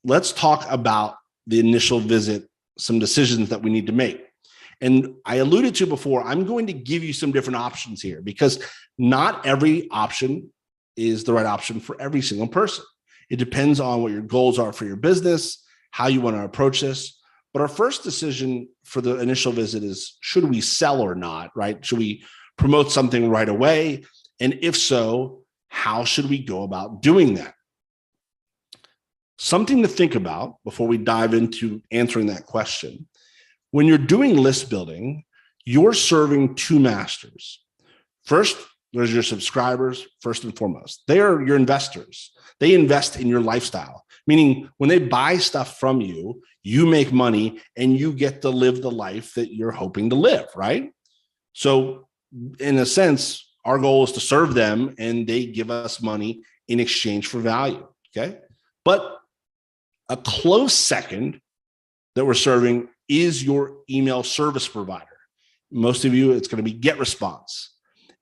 let's talk about the initial visit, some decisions that we need to make. And I alluded to before, I'm going to give you some different options here because not every option is the right option for every single person. It depends on what your goals are for your business, how you want to approach this. But our first decision for the initial visit is, should we sell or not, right? Should we promote something right away? And if so, how should we go about doing that? Something to think about before we dive into answering that question. When you're doing list building, you're serving two masters. First, there's your subscribers, first and foremost. They are your investors. They invest in your lifestyle, meaning when they buy stuff from you, you make money and you get to live the life that you're hoping to live, right? So in a sense, our goal is to serve them and they give us money in exchange for value, okay? But a close second that we're serving is your email service provider. Most of you, it's going to be GetResponse.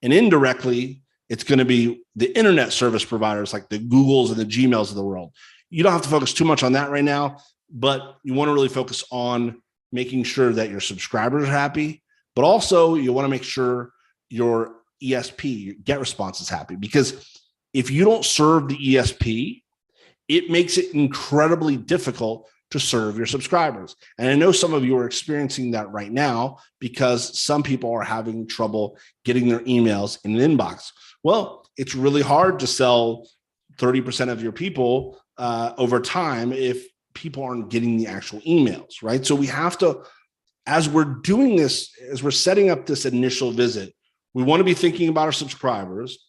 And indirectly, it's going to be the internet service providers like the Googles and the Gmails of the world. You don't have to focus too much on that right now, but you want to really focus on making sure that your subscribers are happy, but also you want to make sure your ESP, your GetResponse, is happy. Because if you don't serve the ESP, it makes it incredibly difficult to serve your subscribers. And I know some of you are experiencing that right now because some people are having trouble getting their emails in an inbox. Well, it's really hard to sell 30% of your people over time if people aren't getting the actual emails, right? So we have to, as we're doing this, as we're setting up this initial visit, we want to be thinking about our subscribers,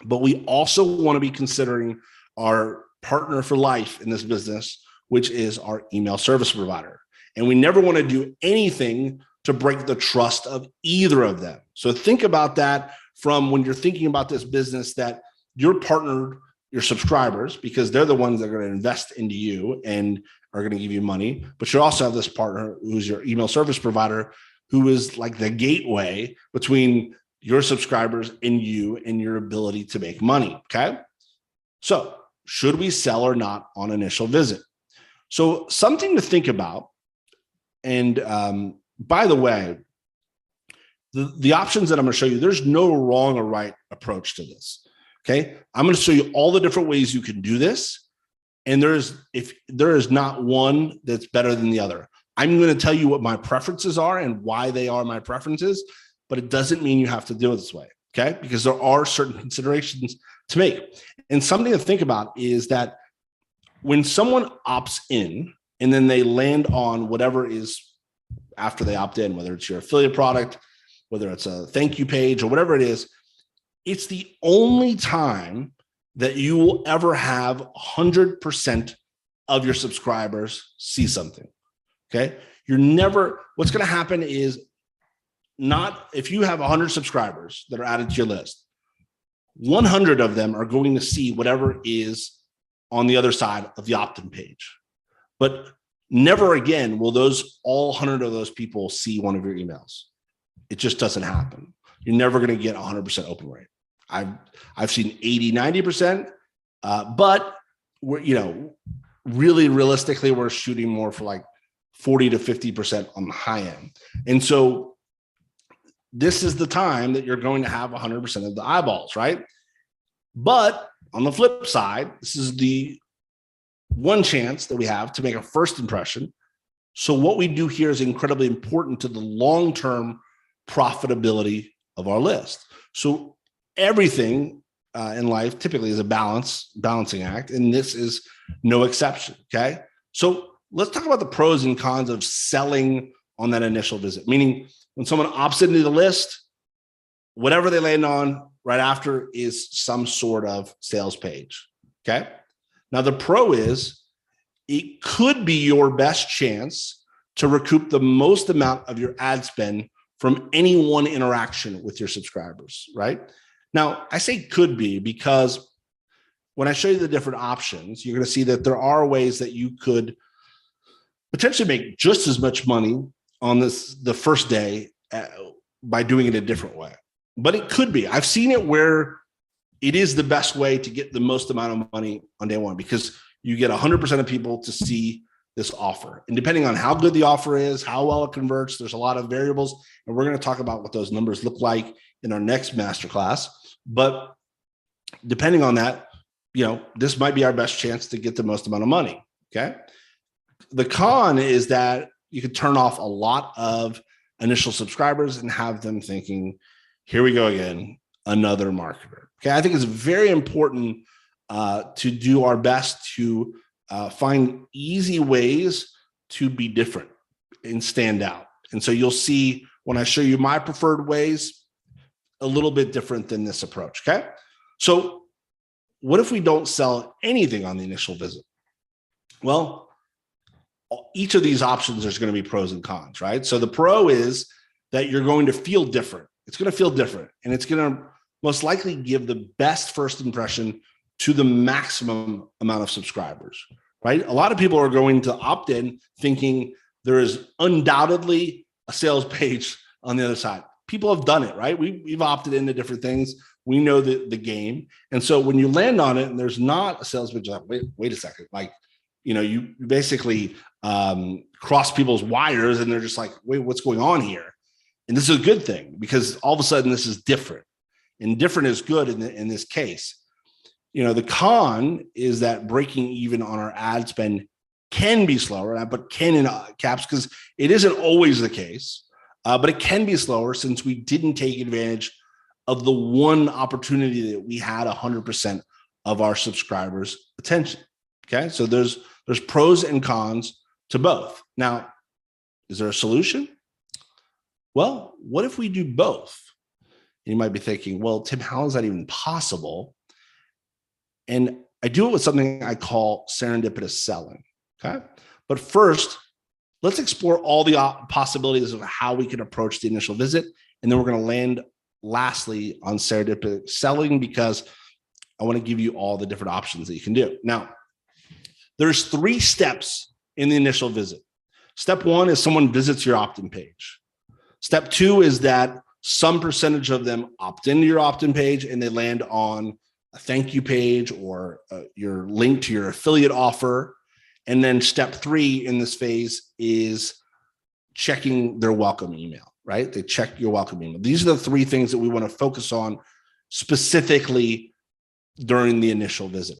but we also want to be considering our partner for life in this business, which is our email service provider. And we never want to do anything to break the trust of either of them. So think about that from when you're thinking about this business, that you're partnered your subscribers because they're the ones that are going to invest into you and are going to give you money. But you also have this partner who's your email service provider, who is like the gateway between your subscribers and you and your ability to make money. Okay. So should we sell or not on initial visit? So something to think about. And by the way, the options that I'm going to show you, there's no wrong or right approach to this. Okay. I'm going to show you all the different ways you can do this. And there is not one that's better than the other. I'm going to tell you what my preferences are and why they are my preferences, but it doesn't mean you have to do it this way. Okay. Because there are certain considerations to make. And something to think about is that when someone opts in and then they land on whatever is after they opt in, whether it's your affiliate product, whether it's a thank you page or whatever it is, it's the only time that you will ever have 100% of your subscribers see something. Okay. What's going to happen is, not if you have 100 subscribers that are added to your list, 100 of them are going to see whatever is on the other side of the opt-in page. But never again will all 100 of those people see one of your emails. It just doesn't happen. You're never going to get 100% open rate. I've seen 80, 90%, but really realistically, we're shooting more for like 40 to 50% on the high end. And so this is the time that you're going to have 100% of the eyeballs, right? But on the flip side, this is the one chance that we have to make a first impression. So what we do here is incredibly important to the long-term profitability of our list. So everything in life typically is a balancing act, and this is no exception, okay? So let's talk about the pros and cons of selling on that initial visit, meaning when someone opts into the list, whatever they land on right after is some sort of sales page, okay? Now, the pro is it could be your best chance to recoup the most amount of your ad spend from any one interaction with your subscribers, right? Now, I say could be because when I show you the different options, you're going to see that there are ways that you could potentially make just as much money on the first day by doing it a different way. But it could be. I've seen it where it is the best way to get the most amount of money on day one, because you get 100% of people to see this offer. And depending on how good the offer is, how well it converts, there's a lot of variables. And we're going to talk about what those numbers look like in our next masterclass. But depending on that, this might be our best chance to get the most amount of money. Okay. The con is that you could turn off a lot of initial subscribers and have them thinking, here we go again, another marketer. Okay. I think it's very important to do our best to find easy ways to be different and stand out. And so you'll see when I show you my preferred ways, a little bit different than this approach. Okay. So what if we don't sell anything on the initial visit? Well, each of these options, there's going to be pros and cons, right? So the pro is that you're going to feel different. It's going to feel different, and it's going to most likely give the best first impression to the maximum amount of subscribers, right? A lot of people are going to opt in thinking there is undoubtedly a sales page on the other side. People have done it, right? We've opted into different things. We know the game. And so when you land on it and there's not a sales page, like, wait a second, like, you basically cross people's wires and they're just like, wait, what's going on here? And this is a good thing because all of a sudden this is different, and different is good in this case. The con is that breaking even on our ad spend can be slower, but can in caps, because it isn't always the case, but it can be slower since we didn't take advantage of the one opportunity that we had 100% of our subscribers' attention. Okay, so there's pros and cons to both. Now, is there a solution? Well, what if we do both? You might be thinking, well, Tim, how is that even possible? And I do it with something I call serendipitous selling. Okay, but first, let's explore all the possibilities of how we can approach the initial visit, and then we're going to land lastly on serendipitous selling, because I want to give you all the different options that you can do. Now, there's 3 steps in the initial visit. Step 1 is someone visits your opt-in page. Step 2 is that some percentage of them opt into your opt-in page and they land on a thank you page or your link to your affiliate offer. And then step 3 in this phase is checking their welcome email, right? They check your welcome email. These are the 3 things that we want to focus on specifically during the initial visit.